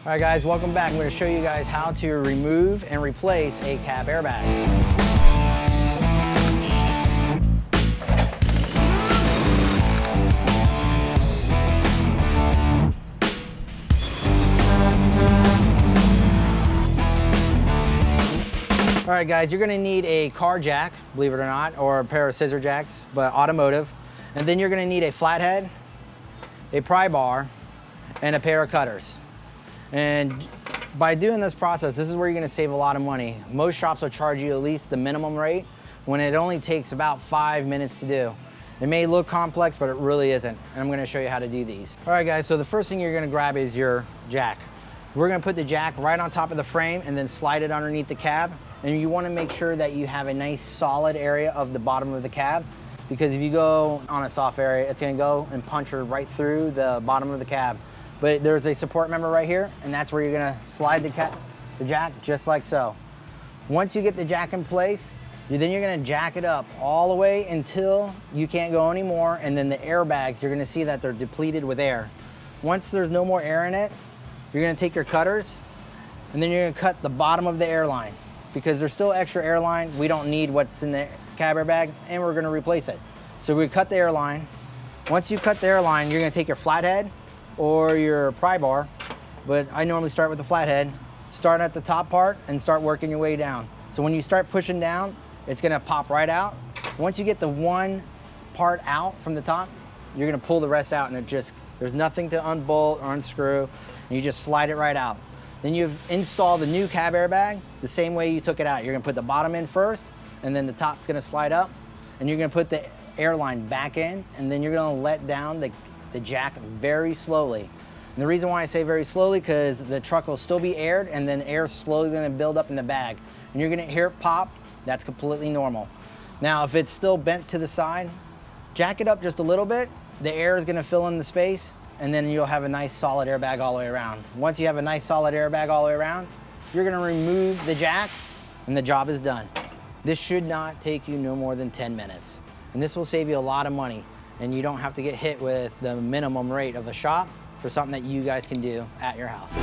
All right guys, welcome back. I'm going to show you guys how to remove and replace a cab airbag. All right guys, you're going to need a car jack, believe it or not, or a pair of scissor jacks, but automotive. And then you're going to need a flathead, a pry bar, and a pair of cutters. And by doing this process, this is where you're gonna save a lot of money. Most shops will charge you at least the minimum rate when it only takes about 5 minutes to do. It may look complex, but it really isn't. And I'm gonna show you how to do these. All right guys, so the first thing you're gonna grab is your jack. We're gonna put the jack right on top of the frame and then slide it underneath the cab. And you wanna make sure that you have a nice solid area of the bottom of the cab, because if you go on a soft area, it's gonna go and puncture right through the bottom of the cab. But there's a support member right here, and that's where you're gonna slide the jack just like so. Once you get the jack in place, then you're gonna jack it up all the way until you can't go anymore, and then the airbags, you're gonna see that they're depleted with air. Once there's no more air in it, you're gonna take your cutters, and then you're gonna cut the bottom of the airline. Because there's still extra airline, we don't need what's in the cab airbag, and we're gonna replace it. So we cut the airline. Once you cut the airline, you're gonna take your flathead, or your pry bar, but I normally start with the flathead. Start at the top part and start working your way down. So when you start pushing down, it's gonna pop right out. Once you get the one part out from the top, you're gonna pull the rest out, and there's nothing to unbolt or unscrew, and you just slide it right out. Then you've installed the new cab airbag the same way you took it out. You're gonna put the bottom in first, and then the top's gonna slide up, and you're gonna put the airline back in, and then you're gonna let down the jack very slowly. And the reason why I say very slowly, because the truck will still be aired, and then air is slowly gonna build up in the bag. And you're gonna hear it pop, that's completely normal. Now, if it's still bent to the side, jack it up just a little bit, the air is gonna fill in the space, and then you'll have a nice solid airbag all the way around. Once you have a nice solid airbag all the way around, you're gonna remove the jack, and the job is done. This should not take you no more than 10 minutes. And this will save you a lot of money, and you don't have to get hit with the minimum rate of the shop for something that you guys can do at your house.